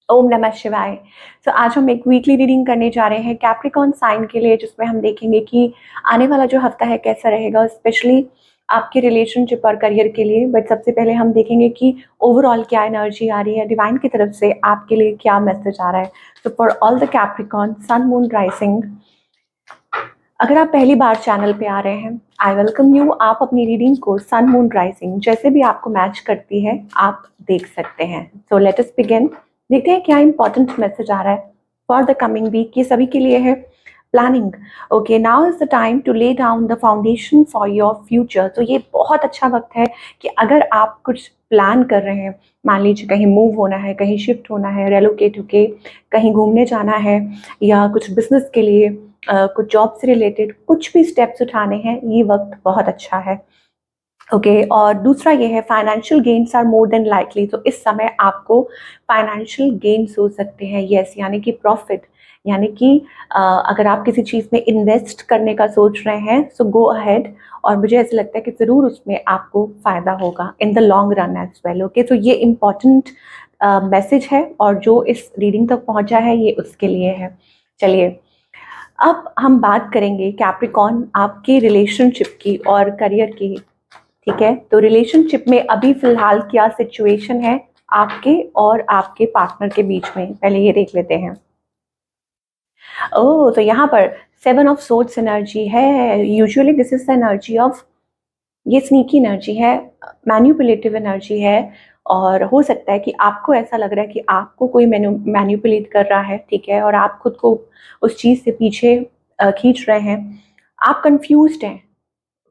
ओम नमः शिवाय। तो आज हम एक वीकली रीडिंग करने जा रहे हैं कैप्रिकॉर्न साइन के लिए, जिसमें हम देखेंगे कि आने वाला जो हफ्ता है कैसा रहेगा, स्पेशली आपके रिलेशनशिप और करियर के लिए। बट सबसे पहले हम देखेंगे कि ओवरऑल क्या एनर्जी आ रही है, डिवाइन की तरफ से आपके लिए क्या मैसेज आ रहा है। तो for all the Capricorn sun moon rising, अगर आप पहली बार चैनल पे आ रहे हैं, आई वेलकम यू। आप अपनी रीडिंग को सन मून राइजिंग जैसे भी आपको मैच करती है आप देख सकते हैं। So let us begin. देखते हैं क्या इंपॉर्टेंट मैसेज आ रहा है फॉर द कमिंग वीक। ये सभी के लिए है। Planning, okay, now is the time to lay down the foundation for your future. तो ये बहुत अच्छा वक्त है कि अगर आप कुछ प्लान कर रहे हैं, मान लीजिए कहीं मूव होना है, कहीं शिफ्ट होना है, रेलोकेट होके कहीं घूमने जाना है, या कुछ बिजनेस के लिए कुछ जॉब से रिलेटेड कुछ भी स्टेप्स उठाने हैं, ये वक्त बहुत अच्छा है। ओके और दूसरा ये है financial gains are more than likely. तो इस समय आपको फाइनेंशियल गेन्स हो सकते हैं, यस, यानी कि प्रॉफिट, यानी कि अगर आप किसी चीज़ में इन्वेस्ट करने का सोच रहे हैं सो गो अहेड, और मुझे ऐसा लगता है कि ज़रूर उसमें आपको फ़ायदा होगा in the long run as well. Okay, तो ये इम्पॉर्टेंट मैसेज है और जो इस रीडिंग तक पहुंचा है ये उसके लिए है। चलिए अब हम बात करेंगे कैप्रिकॉर्न आपके रिलेशनशिप की और करियर की। ठीक है, तो रिलेशनशिप में अभी फिलहाल क्या सिचुएशन है आपके और आपके पार्टनर के बीच में, पहले ये देख लेते हैं। ओह, तो यहाँ पर 7 ऑफ सोर्ड्स एनर्जी है। Usually this is the energy of, ये स्नीकी एनर्जी है, मैन्युपुलेटिव एनर्जी है, और हो सकता है कि आपको ऐसा लग रहा है कि आपको कोई मैन्युपुलेट कर रहा है, ठीक है, और आप खुद को उस चीज़ से पीछे खींच रहे हैं। आप कंफ्यूज्ड हैं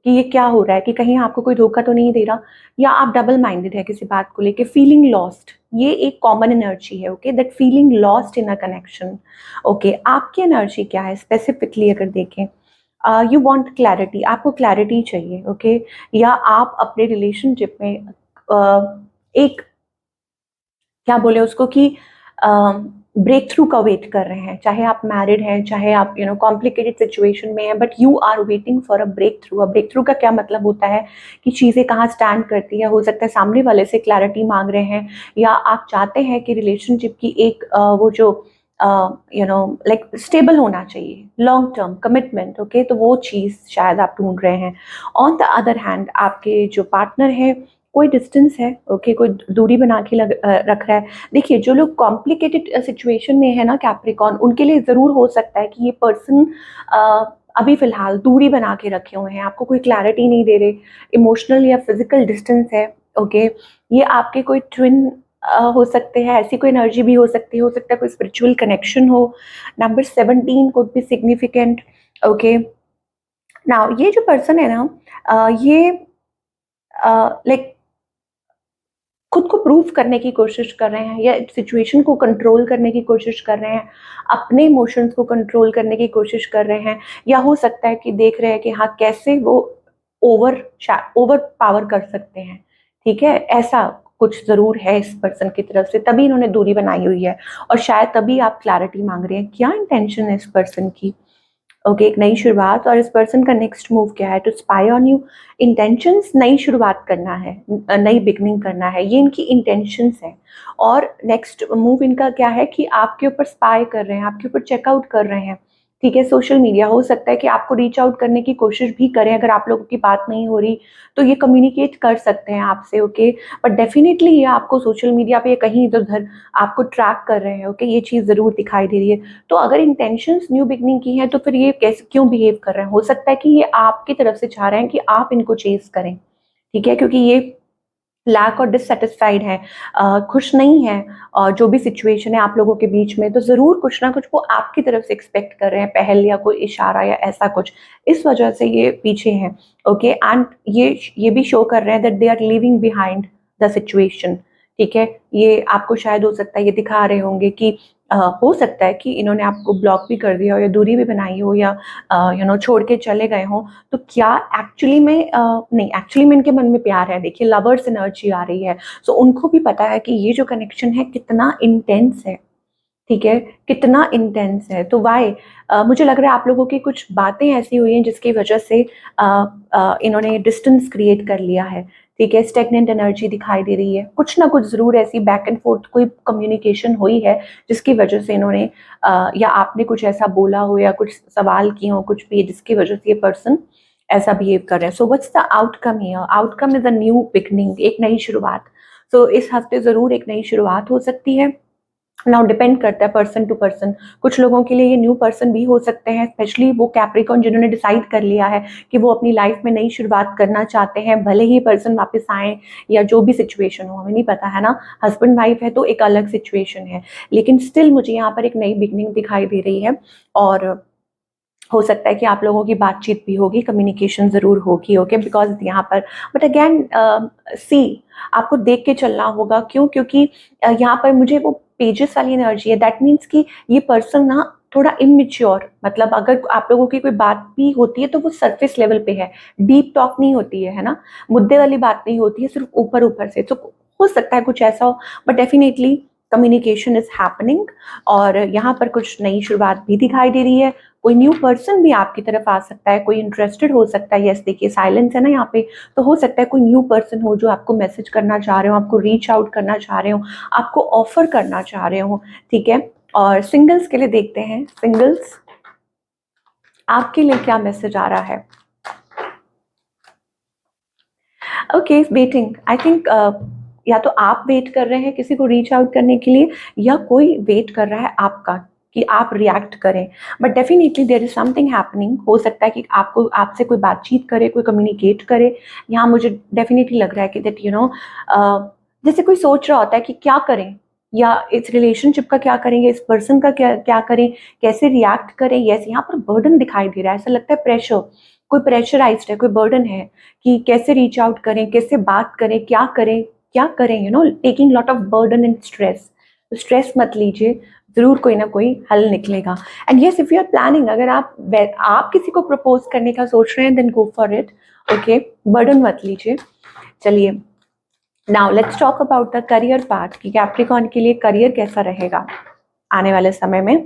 कि ये क्या हो रहा है, कि कहीं आपको कोई धोखा तो नहीं दे रहा, या आप डबल माइंडेड है किसी बात को लेके, फीलिंग लॉस्ट, ये एक कॉमन एनर्जी है। Okay, that feeling lost in a connection. Okay, आपकी एनर्जी क्या है स्पेसिफिकली अगर देखें, यू वांट क्लैरिटी, आपको क्लैरिटी चाहिए। ओके, या आप अपने रिलेशनशिप में एक, क्या बोले उसको, कि ब्रेक थ्रू का वेट कर रहे हैं, चाहे आप मैरिड हैं, चाहे आप कॉम्प्लिकेटेड सिचुएशन में हैं, but you are waiting for a breakthrough. A breakthrough का क्या मतलब होता है कि चीज़ें कहाँ स्टैंड करती है। हो सकता है सामने वाले से क्लैरिटी मांग रहे हैं, या आप चाहते हैं कि रिलेशनशिप की एक वो जो लाइक स्टेबल होना चाहिए, लॉन्ग टर्म कमिटमेंट। ओके, तो वो चीज़ शायद आप ढूंढ रहे हैं। ऑन द अदर हैंड आपके जो पार्टनर है, कोई डिस्टेंस है, ओके, कोई दूरी बना के रख रहा है। देखिए, जो लोग कॉम्प्लिकेटेड सिचुएशन में है ना कैप्रिकॉर्न, उनके लिए ज़रूर हो सकता है कि ये पर्सन अभी फ़िलहाल दूरी बना के रखे हुए हैं, आपको कोई क्लैरिटी नहीं दे रहे, इमोशनल या फिजिकल डिस्टेंस है। ओके, ये आपके कोई ट्विन हो सकते हैं, ऐसी कोई एनर्जी भी हो सकती है, कोई स्पिरिचुअल कनेक्शन हो। Number 17 could be significant. Okay, now ये जो पर्सन है ना, ये लाइक खुद को प्रूव करने की कोशिश कर रहे हैं, या सिचुएशन को कंट्रोल करने की कोशिश कर रहे हैं, अपने इमोशंस को कंट्रोल करने की कोशिश कर रहे हैं, या हो सकता है कि देख रहे हैं कि हाँ कैसे वो ओवर ओवर पावर कर सकते हैं। ठीक है, ऐसा कुछ ज़रूर है इस पर्सन की तरफ से, तभी इन्होंने दूरी बनाई हुई है, और शायद तभी आप क्लैरिटी मांग रहे हैं क्या इंटेंशन है इस पर्सन की। ओके, एक नई शुरुआत, और इस पर्सन का नेक्स्ट मूव क्या है, to spy on you. Intentions, नई शुरुआत करना है, नई बिगनिंग करना है, ये इनकी इंटेंशंस है। और नेक्स्ट मूव इनका क्या है कि आपके ऊपर स्पाई कर रहे हैं, आपके ऊपर चेकआउट कर रहे हैं। ठीक है, सोशल मीडिया, हो सकता है कि आपको रीच आउट करने की कोशिश भी करें, अगर आप लोगों की बात नहीं हो रही तो ये कम्युनिकेट कर सकते हैं आपसे। ओके, बट डेफिनेटली ये आपको सोशल मीडिया पे कहीं इधर उधर आपको ट्रैक कर रहे हैं। ओके, ये चीज़ ज़रूर दिखाई दे रही है। तो अगर इंटेंशंस न्यू बिगनिंग की हैं तो फिर ये कैसे, क्यों बिहेव कर रहे हैं, हो सकता है कि ये आपकी तरफ से चाह रहे हैं कि आप इनको चेस करें। ठीक है, क्योंकि ये लैक और डिससेटिस्फाइड है, खुश नहीं है, और जो भी सिचुएशन है आप लोगों के बीच में, तो ज़रूर कुछ ना कुछ वो आपकी तरफ से एक्सपेक्ट कर रहे हैं, पहल या कोई इशारा या ऐसा कुछ, इस वजह से ये पीछे हैं। ओके, एंड ये भी शो कर रहे हैं that they are living behind the situation. ठीक है, ये आपको शायद हो सकता है ये दिखा रहे होंगे कि हो सकता है कि इन्होंने आपको ब्लॉक भी कर दिया हो, या दूरी भी बनाई हो, या छोड़ के चले गए हों। तो क्या एक्चुअली में नहीं, एक्चुअली में इनके मन में प्यार है। देखिए, लवर्स एनर्जी आ रही है, सो उनको भी पता है कि ये जो कनेक्शन है कितना इंटेंस है। ठीक है, कितना इंटेंस है। तो वाई मुझे लग रहा है आप लोगों की कुछ बातें ऐसी हुई हैं जिसकी वजह से इन्होंने डिस्टेंस क्रिएट कर लिया है। ठीक है, स्टेगनेंट एनर्जी दिखाई दे रही है, कुछ ना कुछ ज़रूर ऐसी बैक एंड फोर्थ कोई कम्युनिकेशन हुई है जिसकी वजह से इन्होंने या आपने कुछ ऐसा बोला हो या कुछ सवाल किए हो कुछ भी, जिसकी वजह से ये पर्सन ऐसा बिहेव कर रहे हैं। So what's the outcome here? Outcome is a new beginning, एक नई शुरुआत। सो इस हफ्ते ज़रूर एक नई शुरुआत हो सकती है। नाउ डिपेंड करता है पर्सन टू पर्सन, कुछ लोगों के लिए ये न्यू पर्सन भी हो सकते हैं, स्पेशली वो कैप्रिकॉर्न जिन्होंने डिसाइड कर लिया है कि वो अपनी लाइफ में नई शुरुआत करना चाहते हैं, भले ही पर्सन वापस आए या जो भी सिचुएशन हो, हमें नहीं पता है ना। हस्बैंड वाइफ है तो एक अलग सिचुएशन है, लेकिन स्टिल मुझे यहाँ पर एक नई बिगनिंग दिखाई दे रही है। और हो सकता है कि आप लोगों की बातचीत भी होगी, कम्युनिकेशन ज़रूर होगी, ओके, बिकॉज यहाँ पर बट अगेन सी आपको देख के चलना होगा। क्यों? क्योंकि यहाँ पर मुझे वो पेजेस वाली एनर्जी है, दैट मीन्स कि ये पर्सन ना थोड़ा इमेच्योर, मतलब अगर आप लोगों की कोई बात भी होती है तो वो सरफेस लेवल पे है, डीप टॉक नहीं होती है ना, मुद्दे वाली बात नहीं होती है, सिर्फ ऊपर ऊपर से। तो हो सकता है कुछ ऐसा हो, but definitely communication is happening और यहाँ पर कुछ नई शुरुआत भी दिखाई दे रही है। कोई न्यू पर्सन भी आपकी तरफ आ सकता है, कोई इंटरेस्टेड हो सकता है। यस, देखिए साइलेंस है ना यहाँ पे, तो हो सकता है कोई न्यू पर्सन हो जो आपको मैसेज करना चाह रहे हो, आपको रीच आउट करना चाह रहे हो, आपको ऑफर करना चाह रहे हो, ठीक है। और सिंगल्स के लिए देखते हैं, सिंगल्स आपके लिए क्या मैसेज आ रहा है। ओके, वेटिंग, आई थिंक या तो आप वेट कर रहे हैं किसी को रीच आउट करने के लिए, या कोई वेट कर रहा है आपका कि आप रिएक्ट करें। But definitely there is something happening. हो सकता है कि आपको आपसे कोई बातचीत करे, कोई कम्युनिकेट करे। यहाँ मुझे डेफिनेटली लग रहा है कि दैट जैसे कोई सोच रहा होता है कि क्या करें, या इस रिलेशनशिप का क्या करेंगे, इस पर्सन का क्या क्या करें, कैसे रिएक्ट करें। यस, यहाँ पर बर्डन दिखाई दे रहा है, ऐसा लगता है प्रेशर, कोई प्रेशराइज्ड है, कोई बर्डन है कि कैसे रीच आउट करें, कैसे बात करें, क्या करें, क्या करें, taking lot of burden and stress. तो स्ट्रेस मत लीजिए, जरूर कोई ना कोई हल निकलेगा। And yes, if you are planning, अगर आप किसी को प्रपोज करने का सोच रहे हैं, then go for it, okay, burden मत लीजिए। चलिए, now let's talk about the career part कि कैप्रिकॉर्न के लिए करियर कैसा रहेगा आने वाले समय में।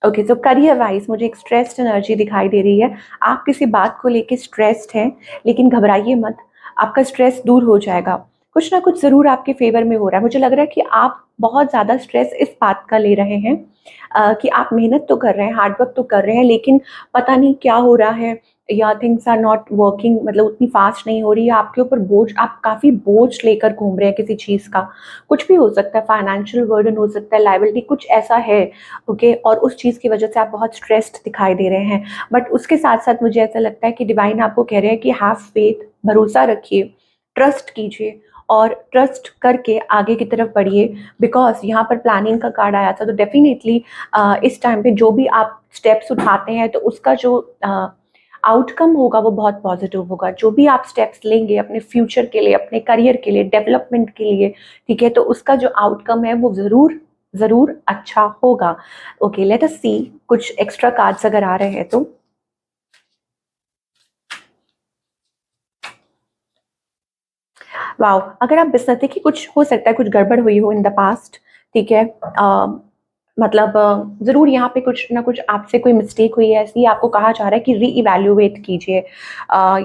ओके, तो करियर वाइज मुझे एक स्ट्रेस्ड एनर्जी दिखाई दे रही है। आप किसी बात को लेके स्ट्रेस्ड हैं, लेकिन घबराइए मत, आपका स्ट्रेस दूर हो जाएगा। कुछ ना कुछ ज़रूर आपके फेवर में हो रहा है। मुझे लग रहा है कि आप बहुत ज़्यादा स्ट्रेस इस बात का ले रहे हैं कि आप मेहनत तो कर रहे हैं, हार्डवर्क तो कर रहे हैं, लेकिन पता नहीं क्या हो रहा है, या थिंग्स आर नॉट वर्किंग, मतलब उतनी फास्ट नहीं हो रही है, आपके ऊपर बोझ, आप काफ़ी बोझ लेकर घूम रहे हैं किसी चीज़ का। कुछ भी हो सकता है, फाइनेंशियल बर्डन हो सकता है, लायबिलिटी, कुछ ऐसा है, ओके, और उस चीज़ की वजह से आप बहुत स्ट्रेस्ड दिखाई दे रहे हैं। बट उसके साथ साथ मुझे ऐसा लगता है कि डिवाइन आपको कह रहे हैं कि हैव फेथ, भरोसा रखिए, ट्रस्ट कीजिए और ट्रस्ट करके आगे की तरफ बढ़िए। बिकॉज यहाँ पर प्लानिंग का कार्ड आया था, तो डेफिनेटली इस टाइम पे जो भी आप स्टेप्स उठाते हैं तो उसका जो आउटकम होगा वो बहुत पॉजिटिव होगा। जो भी आप स्टेप्स लेंगे अपने फ्यूचर के लिए, अपने करियर के लिए, डेवलपमेंट के लिए, ठीक है, तो उसका जो आउटकम है वो ज़रूर ज़रूर अच्छा होगा। ओके, लेट अस सी कुछ एक्स्ट्रा कार्ड्स अगर आ रहे हैं तो। वाओ, अगर आप बिजनेस, देखिए कुछ हो सकता है कुछ गड़बड़ हुई हो इन द पास्ट, ठीक है, मतलब ज़रूर यहाँ पे कुछ ना कुछ आपसे कोई मिस्टेक हुई है, ऐसी आपको कहा जा रहा है कि रीइवैल्यूएट कीजिए।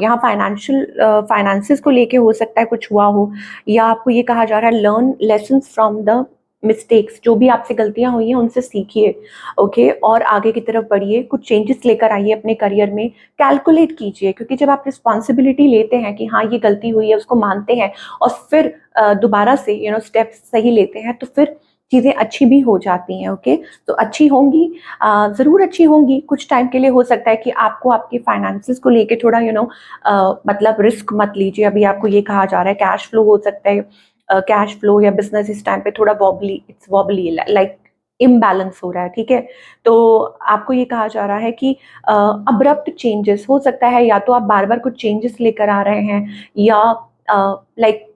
यहाँ फाइनेंसेस को लेके हो सकता है कुछ हुआ हो, या आपको ये कहा जा रहा है learn lessons from the mistakes, जो भी आपसे गलतियाँ हुई हैं उनसे सीखिए, ओके, और आगे की तरफ बढ़िए, कुछ चेंजेस लेकर आइए अपने करियर में, कैलकुलेट कीजिए, क्योंकि जब आप रिस्पॉन्सिबिलिटी लेते हैं कि हाँ ये गलती हुई है, उसको मानते हैं और फिर दोबारा से स्टेप्स सही लेते हैं, तो फिर चीज़ें अच्छी भी हो जाती हैं। ओके, तो अच्छी होंगी, ज़रूर अच्छी होंगी। कुछ टाइम के लिए हो सकता है कि आपको आपके फाइनेंसेस को लेके थोड़ा मतलब रिस्क मत लीजिए। अभी आपको ये कहा जा रहा है कैश फ्लो हो सकता है, कैश फ्लो या बिजनेस इस टाइम पे थोड़ा wobbly, it's wobbly, like imbalance हो रहा है, ठीक है। तो आपको ये कहा जा रहा है कि अब्रप्ट चेंजेस हो सकता है, या तो आप बार बार कुछ चेंजेस लेकर आ रहे हैं, या like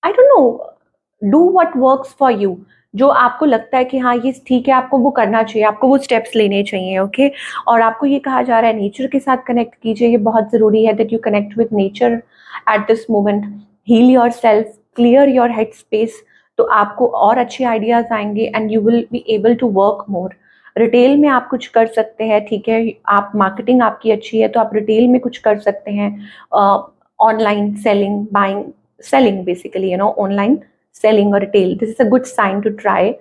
I don't know, do what works for you. जो आपको लगता है कि हाँ ये ठीक है, आपको वो करना चाहिए, आपको वो स्टेप्स लेने चाहिए, ओके। और आपको ये कहा जा रहा है नेचर के साथ कनेक्ट कीजिए, ये बहुत ज़रूरी है that you connect with nature at this moment. Heal yourself, clear your head space, तो आपको और अच्छे आइडियाज़ आएंगे and you will be able to work more. Retail में आप कुछ कर सकते हैं, ठीक है, आप मार्केटिंग आपकी अच्छी है तो आप रिटेल में कुछ कर सकते हैं। online selling, buying, selling basically, online selling or retail. This is a good sign to try.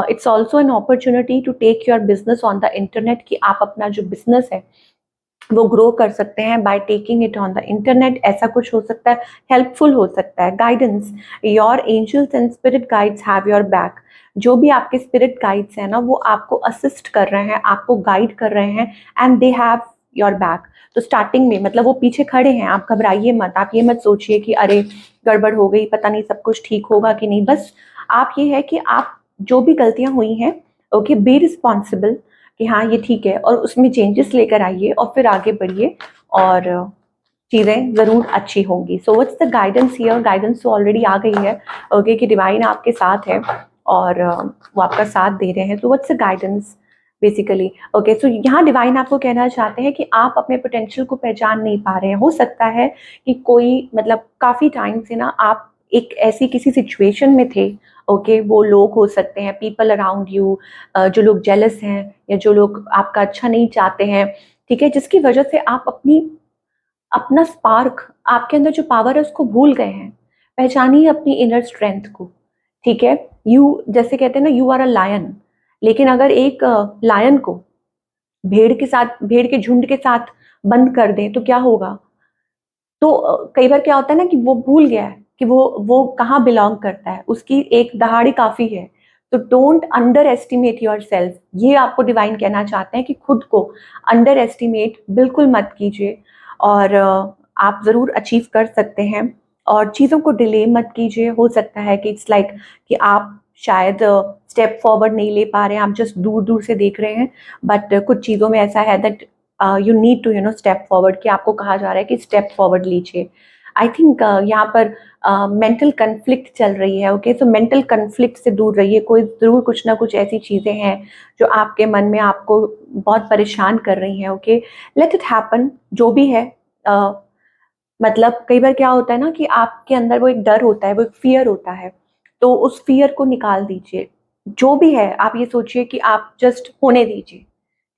It's also an opportunity to take your business on the internet, कि आप अपना जो business है वो ग्रो कर सकते हैं by taking it on the internet. ऐसा कुछ हो सकता है, हेल्पफुल हो सकता है. Guidance, your angels and spirit guides have your back. जो भी आपके स्पिरिट गाइड्स हैं ना, वो आपको असिस्ट कर रहे हैं, आपको गाइड कर रहे हैं, and they have your back. तो स्टार्टिंग में मतलब वो पीछे खड़े हैं, आप घबराइए मत. आप ये मत सोचिए कि अरे गड़बड़ हो गई, पता नहीं सब कुछ ठीक होगा कि नहीं. बस आप ये है कि आप जो भी गलतियां हुई हैं, ओके, बी रिस्पॉन्सिबल कि हाँ ये ठीक है, और उसमें चेंजेस लेकर आइए और फिर आगे बढ़िए और चीज़ें ज़रूर अच्छी होंगी. So what's the guidance here? Guidance तो ऑलरेडी आ गई है, ओके, कि डिवाइन आपके साथ है और वो आपका साथ दे रहे हैं. तो what's the guidance basically? Okay, so यहाँ डिवाइन आपको कहना चाहते हैं कि आप अपने पोटेंशियल को पहचान नहीं पा रहे हैं. हो सकता है कि कोई मतलब काफ़ी टाइम से ना आप एक ऐसी किसी सिचुएशन में थे, ओके, वो लोग हो सकते हैं, पीपल अराउंड यू, जो लोग जेलस हैं या जो लोग आपका अच्छा नहीं चाहते हैं, ठीक है, जिसकी वजह से आप अपना स्पार्क, आपके अंदर जो पावर है उसको भूल गए हैं. पहचानिए अपनी इनर स्ट्रेंथ को, ठीक है. यू, जैसे कहते हैं ना, यू आर अ लायन. लेकिन अगर एक लायन को भेड़ के झुंड के साथ बंद कर दें तो क्या होगा? तो कई बार क्या होता है ना कि वो भूल गया है कि वो कहाँ बिलोंग करता है, उसकी एक दहाड़ी काफ़ी है. तो don't under estimate your self. ये आपको डिवाइन कहना चाहते हैं कि खुद को अंडर एस्टिमेट बिल्कुल मत कीजिए, और आप ज़रूर अचीव कर सकते हैं. और चीज़ों को डिले मत कीजिए. हो सकता है कि इट्स लाइक कि आप शायद स्टेप फॉरवर्ड नहीं ले पा रहे हैं, आप जस्ट दूर दूर से देख रहे हैं. बट कुछ चीज़ों में ऐसा है that you need to step forward, कि आपको कहा जा रहा है कि स्टेप फॉरवर्ड लीजिए. आई थिंक यहाँ पर मेंटल कन्फ्लिक्ट चल रही है. ओके, सो मेंटल कन्फ्लिक्ट से दूर रहिए. कोई ज़रूर कुछ ना कुछ ऐसी चीज़ें हैं जो आपके मन में आपको बहुत परेशान कर रही हैं. Okay, let it happen. जो भी है, मतलब कई बार क्या होता है ना कि आपके अंदर वो एक डर होता है, वो एक फियर होता है, तो उस फियर को निकाल दीजिए. जो भी है आप ये सोचिए कि आप जस्ट होने दीजिए,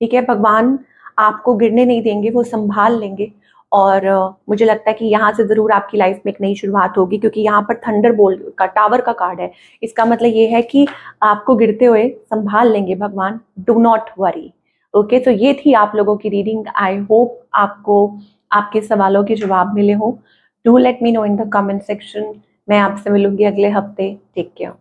ठीक है. भगवान आपको गिरने नहीं देंगे, वो संभाल लेंगे. और मुझे लगता है कि यहाँ से ज़रूर आपकी लाइफ में एक नई शुरुआत होगी, क्योंकि यहाँ पर थंडर बोल्ट का टावर का कार्ड है. इसका मतलब ये है कि आपको गिरते हुए संभाल लेंगे भगवान. Do not worry. ओके, तो ये थी आप लोगों की रीडिंग. आई होप आपको आपके सवालों के जवाब मिले हों. Do let me know in the comment section. मैं आपसे मिलूंगी अगले हफ्ते. Take care.